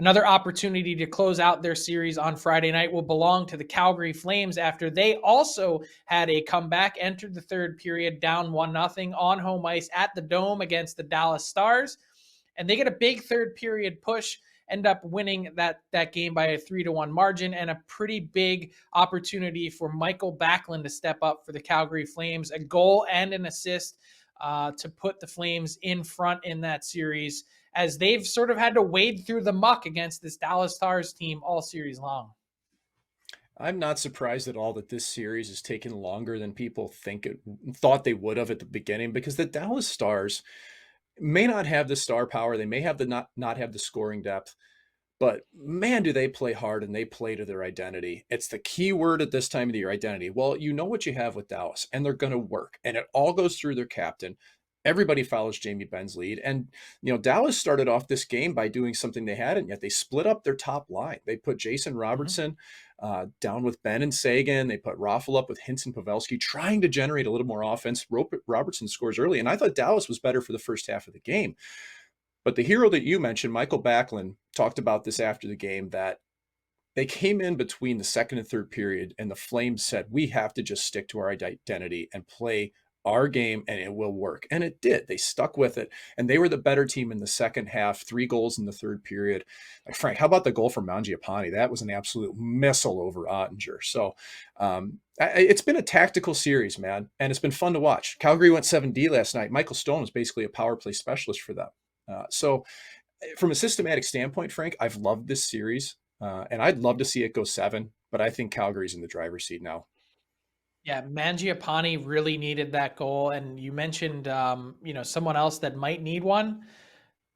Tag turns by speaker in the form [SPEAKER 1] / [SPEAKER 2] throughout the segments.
[SPEAKER 1] Another opportunity to close out their series on Friday night will belong to the Calgary Flames after they also had a comeback, entered the third period down 1-0 on home ice at the Dome against the Dallas Stars. And they get a big third period push, end up winning that game by a 3-1 margin, and a pretty big opportunity for Michael Backlund to step up for the Calgary Flames, a goal and an assist to put the Flames in front in that series, as they've sort of had to wade through the muck against this Dallas Stars team all series long.
[SPEAKER 2] I'm not surprised at all that this series has taken longer than people thought they would have at the beginning, because the Dallas Stars may not have the star power, they may have the not have the scoring depth, but man, do they play hard and they play to their identity. It's the key word at this time of the year, identity. Well, you know what you have with Dallas, and they're going to work, and it all goes through their captain. Everybody follows Jamie Benn's lead. And, Dallas started off this game by doing something they hadn't yet. They split up their top line. They put Jason
[SPEAKER 1] Mm-hmm.
[SPEAKER 2] Robertson down with Ben and Sagan. They put Raffle up with Hintz and Pavelski, trying to generate a little more offense. Robertson scores early. And I thought Dallas was better for the first half of the game. But the hero that you mentioned, Michael Backlund, talked about this after the game, that they came in between the second and third period, and the Flames said, we have to just stick to our identity and play our game, and it will work. And it did. They stuck with it, and they were the better team in the second half. 3 goals in the third period. Like, Frank, how about the goal from Mangiapane? That was an absolute missile over Ottinger. So it's been a tactical series, man, and it's been fun to watch. Calgary went 7D last night. Michael Stone was basically a power play specialist for them. So from a systematic standpoint, Frank, I've loved this series, and I'd love to see it go 7, but I think Calgary's in the driver's seat now.
[SPEAKER 1] Yeah, Mangiapane really needed that goal, and you mentioned, someone else that might need one.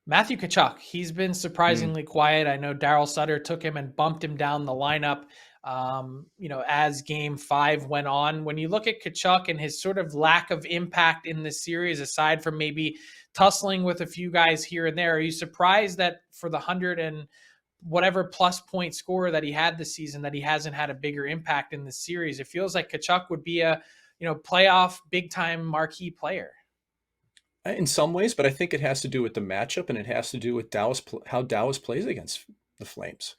[SPEAKER 1] Matthew Tkachuk. He's been
[SPEAKER 2] Mm.
[SPEAKER 1] surprisingly quiet. I know Daryl Sutter took him and bumped him down the lineup. As Game 5 went on. When you look at Tkachuk and his sort of lack of impact in this series, aside from maybe tussling with a few guys here and there, are you surprised that for the 100 and whatever plus point scorer that he had this season, that he hasn't had a bigger impact in this series? It feels like Kachuk would be a, playoff big time marquee player.
[SPEAKER 2] In some ways, but I think it has to do with the matchup, and it has to do with how Dallas plays against the Flames.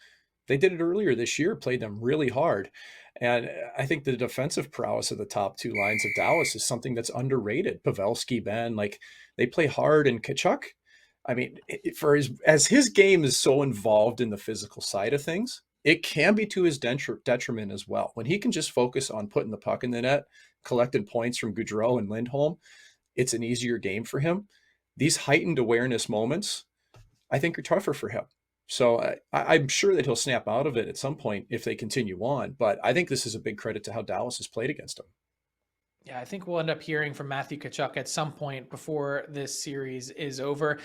[SPEAKER 2] They did it earlier this year, played them really hard. And I think the defensive prowess of the top 2 lines of Dallas is something that's underrated. Pavelski, Ben, like, they play hard, and Kachuk, I mean, for as his game is so involved in the physical side of things, it can be to his detriment as well. When he can just focus on putting the puck in the net, collecting points from Goudreau and Lindholm, it's an easier game for him. These heightened awareness moments, I think, are tougher for him. So I'm sure that he'll snap out of it at some point if they continue on. But I think this is a big credit to how Dallas has played against him.
[SPEAKER 1] Yeah, I think we'll end up hearing from Matthew Kachuk at some point before this series is over.